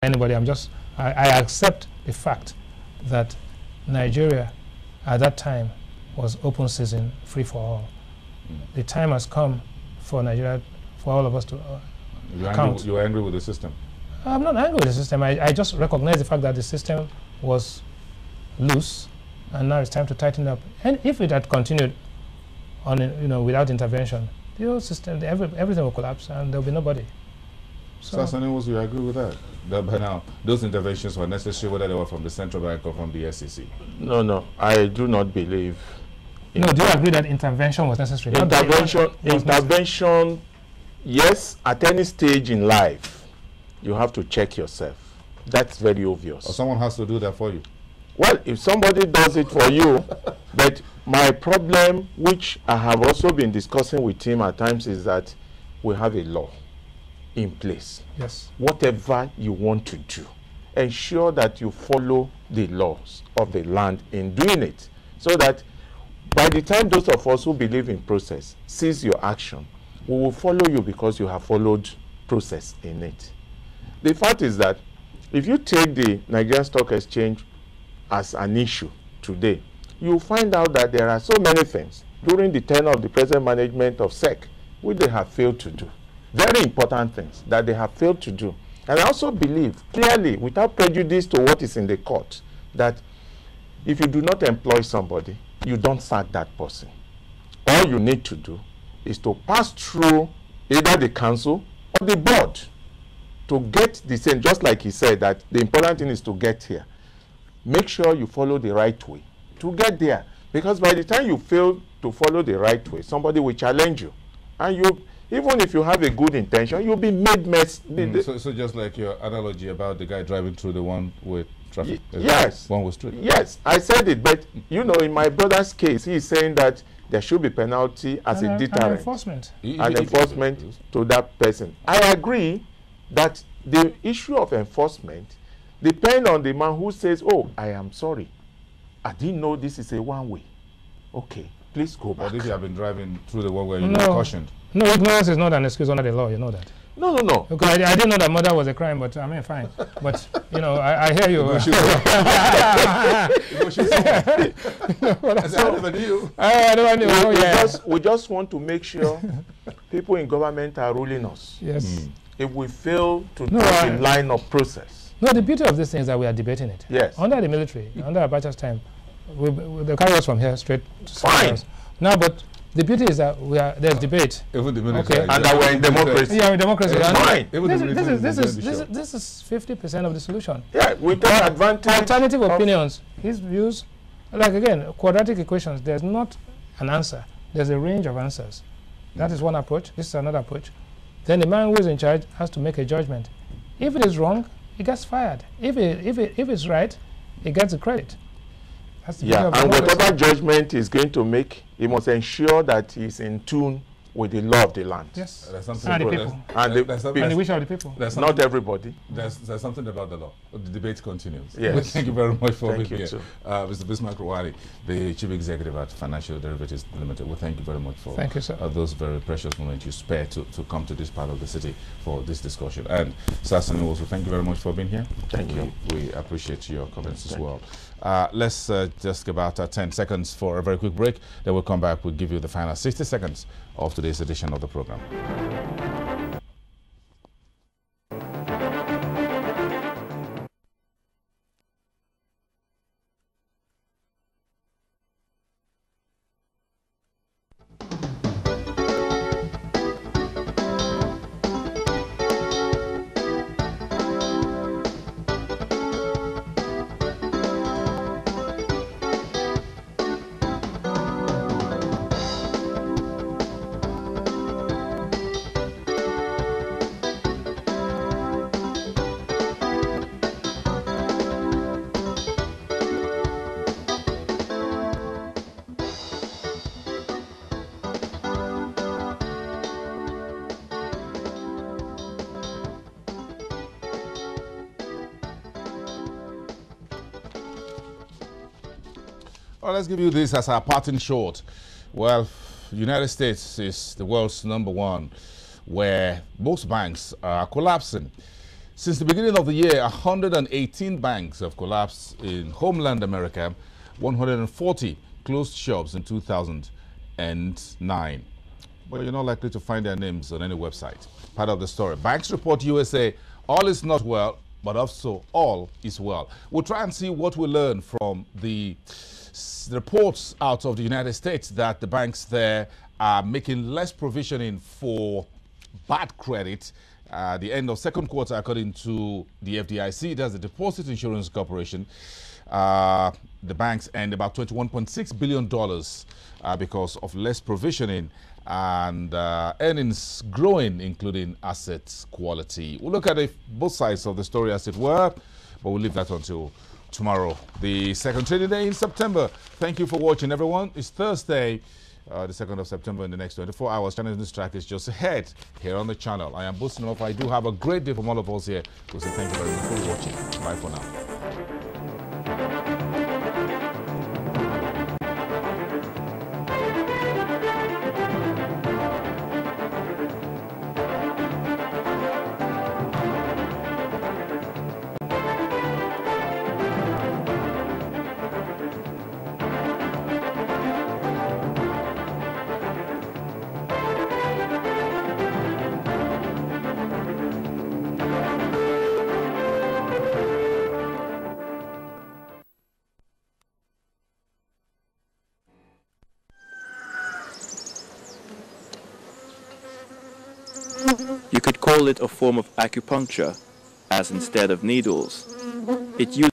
anybody. I accept the fact that Nigeria at that time was open season, free for all. The time has come for Nigeria, for all of us to account. You're angry with the system? I'm not angry with the system. I just recognize the fact that the system was loose, and now it's time to tighten up. And if it had continued on, without intervention, the whole system, everything will collapse, and there'll be nobody. So, you agree with that? That by now, those interventions were necessary, whether they were from the central bank or from the SEC? No, I do not believe. No, do you agree that intervention was necessary? Intervention, yes, at any stage in life, you have to check yourself. That's very obvious. Or someone has to do that for you. Well, if somebody does it for you, but my problem, which I have also been discussing with him at times, is that we have a law in place. Yes. Whatever you want to do, ensure that you follow the laws of the land in doing it, so that by the time those of us who believe in process sees your action, we will follow you because you have followed process in it. The fact is that if you take the Nigerian Stock Exchange as an issue today, you find out that there are so many things during the tenure of the present management of SEC which they have failed to do. Very important things that they have failed to do. And I also believe clearly, without prejudice to what is in the court, that if you do not employ somebody, you don't sack that person. All you need to do is to pass through either the council or the board to get the same, just like he said, that the important thing is to get here. Make sure you follow the right way to get there. Because by the time you fail to follow the right way, somebody will challenge you. And you, even if you have a good intention, you'll be made mess. So just like your analogy about the guy driving through the one-way traffic. Yes. One-way street. Yes, I said it, but in my brother's case, he is saying that there should be penalty as a deterrent. And enforcement. And enforcement to that person. I agree that the issue of enforcement depends on the man who says, oh, I am sorry. I didn't know this is a one-way. Okay, please go back. But if you have been driving through the one-way, you're not cautioned. No, ignorance is not an excuse under the law, you know that. No. Okay, I didn't know that murder was a crime, but I mean, fine. But, I hear you. I never knew. We just want to make sure people in government are ruling us. Yes. If we fail to do the line of process. No, the beauty of this thing is that we are debating it. Yes. Under the military, under Abacha's time, they carry us from here straight to fine. Now, but the beauty is that there's debate. Even the military. Okay. And that we're in democracy. Yeah, in democracy. Fine. This is 50% of the solution. Yeah, we take advantage. Alternative opinions, his views, like again, quadratic equations, there's not an answer. There's a range of answers. That is one approach. This is another approach. Then the man who is in charge has to make a judgment. If it is wrong, he gets fired. If it's right, he gets the credit. Yeah, and whatever judgment he's going to make, he must ensure that he's in tune with the law of the land. Yes. And the people. And the wish of the people. Not everybody. There's something about the law. The debate continues. Yes. Well, thank you very much for being here. Mr. Bismark Nwosu, the Chief Executive at Financial Derivatives Limited. Well, thank you very much for those very precious moments you spared to come to this part of the city for this discussion. And Sir also, thank you very much for being here. Thank you. We appreciate your comments as well. Let's just give about 10 seconds for a very quick break. Then we'll come back. We'll give you the final 60 seconds of today's edition of the program. Well, let's give you this as our parting shot. Well, the United States is the world's #1, where most banks are collapsing. Since the beginning of the year, 118 banks have collapsed in homeland America, 140 closed shops in 2009. But you're not likely to find their names on any website. Part of the story. Banks Report USA, all is not well, but also all is well. We'll try and see what we learn from the reports out of the United States that the banks there are making less provisioning for bad credit. The end of second quarter, according to the FDIC, that's the Deposit Insurance Corporation, the banks earned about $21.6 billion because of less provisioning and earnings growing, including asset quality. We'll look at both sides of the story, as it were, but we'll leave that until tomorrow, the second trading day in September. Thank you for watching, everyone. It's Thursday, the 2nd of September. In the next 24 hours, Channel News Track is just ahead here on the channel. I am boosting off. I do have a great day from all of us here. We'll say thank you very much for watching. Bye for now. You could call it a form of acupuncture, as instead of needles, it uses